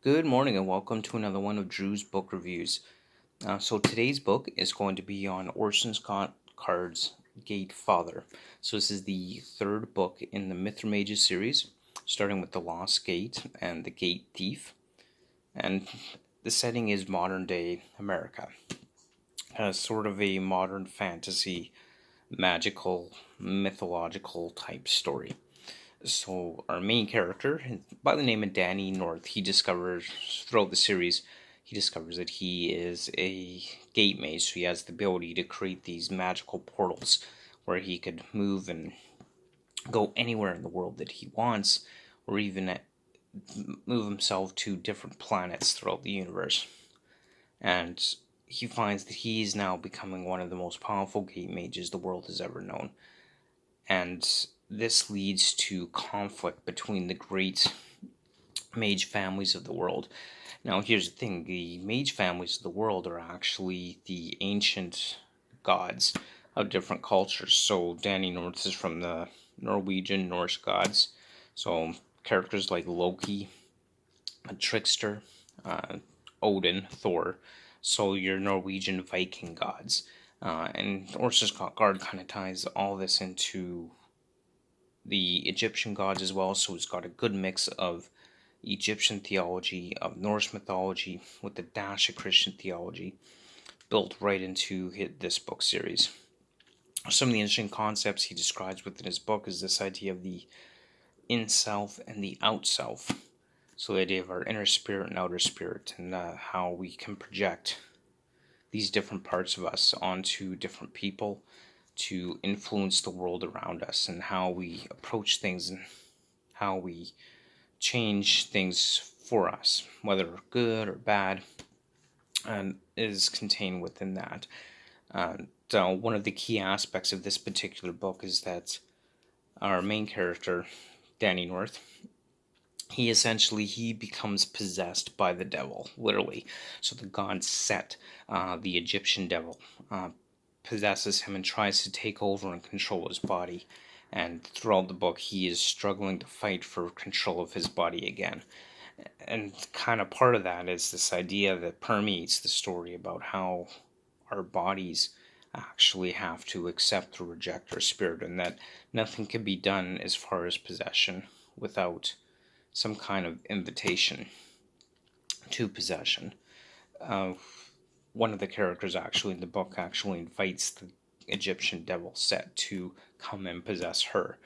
Good morning and welcome to another one of Drew's book reviews. So today's book is going to be on Orson Scott Card's Gatefather. So this is the third book in the Mithrimages series, starting with The Lost Gate and The Gate Thief. And the setting is modern day America. Sort of a modern fantasy, magical, mythological type story. So our main character, by the name of Danny North, he discovers throughout the series, he discovers that he is a gate mage, so he has the ability to create these magical portals where he could move and go anywhere in the world that he wants, or even move himself to different planets throughout the universe. And he finds that he is now becoming one of the most powerful gate mages the world has ever known. And this leads to conflict between the great mage families of the world. Now, here's the thing, the mage families of the world are actually the ancient gods of different cultures. So, Danny North is from the Norwegian Norse gods. So, characters like Loki, a trickster, Odin, Thor. So, your Norwegian Viking gods. And Orson Scott Card kind of ties all this into the Egyptian gods as well, so it's got a good mix of Egyptian theology, of Norse mythology, with the dash of Christian theology built right into this book series. Some of the interesting concepts he describes within his book is this idea of the in-self and the out-self. So the idea of our inner spirit and outer spirit, and how we can project these different parts of us onto different people to influence the world around us, and how we approach things and how we change things for us, whether good or bad, is contained within that. So one of the key aspects of this particular book is that our main character, Danny North, he becomes possessed by the devil, literally. So the god Set, the Egyptian devil, possesses him and tries to take over and control his body. And throughout the book, he is struggling to fight for control of his body again. And kind of part of that is this idea that permeates the story about how our bodies actually have to accept or reject our spirit, and that nothing can be done as far as possession without some kind of invitation to possession. Uh, One of the characters actually in the book actually invites the Egyptian devil Set to come and possess her.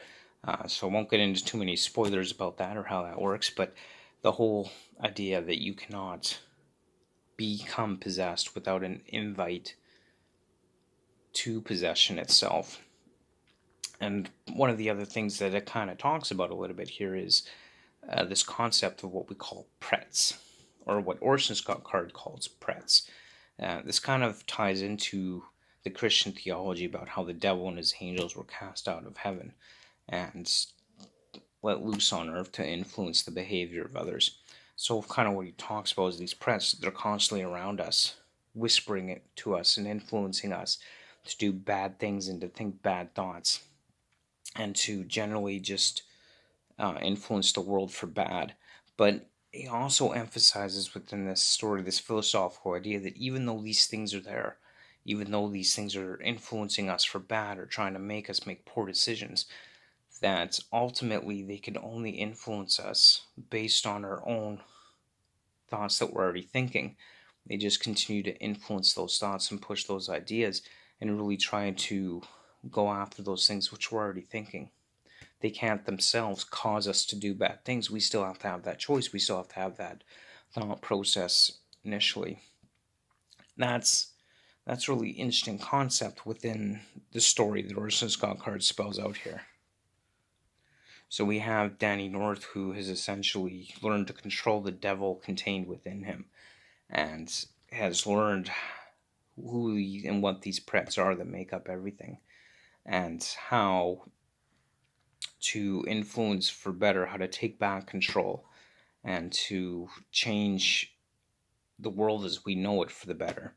So I won't get into too many spoilers about that or how that works, but the whole idea that you cannot become possessed without an invite to possession itself. And one of the other things that it kind of talks about a little bit here is this concept of what we call prets, or what Orson Scott Card calls prets. This kind of ties into the Christian theology about how the devil and his angels were cast out of heaven and let loose on earth to influence the behavior of others. So kind of what he talks about is these prets, they're constantly around us, whispering it to us and influencing us to do bad things and to think bad thoughts, and to generally just influence the world for bad. But he also emphasizes within this story this philosophical idea that even though these things are there, even though these things are influencing us for bad or trying to make us make poor decisions, that ultimately they can only influence us based on our own thoughts that we're already thinking. They just continue to influence those thoughts and push those ideas and really try to go after those things which we're already thinking. They can't themselves cause us to do bad things. We still have to have that choice. We still have to have that thought process initially. That's really interesting concept within the story that Orson Scott Card spells out here. So we have Danny North, who has essentially learned to control the devil contained within him, and has learned who and what these prets are that make up everything, and how to influence for better, how to take back control, and to change the world as we know it for the better.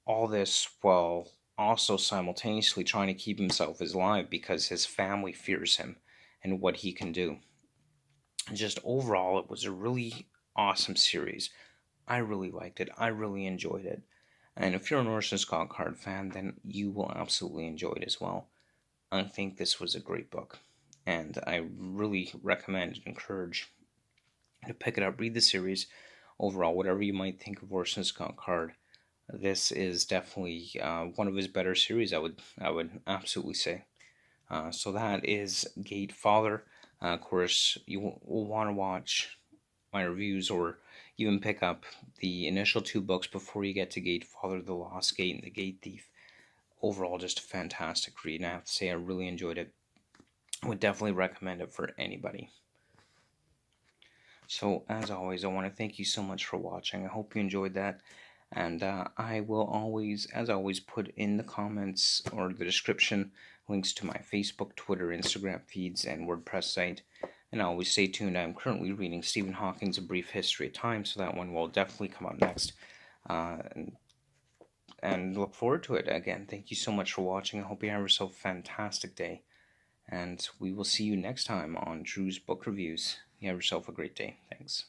All this while also simultaneously trying to keep himself alive because his family fears him and what he can do. Just overall, it was a really awesome series. I really liked it. I really enjoyed it. And if you're an Orson Scott Card fan, then you will absolutely enjoy it as well. I think this was a great book, and I really recommend and encourage you to pick it up, read the series. Overall, whatever you might think of Orson Scott Card, this is definitely one of his better series. I would absolutely say. So that is Gatefather. Of course, you will want to watch my reviews or even pick up the initial two books before you get to Gatefather, The Lost Gate, and The Gate Thief. Overall, just a fantastic read, and I have to say I really enjoyed it. I would definitely recommend it for anybody. So, as always, I want to thank you so much for watching. I hope you enjoyed that. And I will always, as always, put in the comments or the description links to my Facebook, Twitter, Instagram feeds, and WordPress site. And always stay tuned. I'm currently reading Stephen Hawking's A Brief History of Time, so that one will definitely come out next. And look forward to it. Again, thank you so much for watching. I hope you have yourself a fantastic day. And we will see you next time on Drew's Book Reviews. You have yourself a great day. Thanks.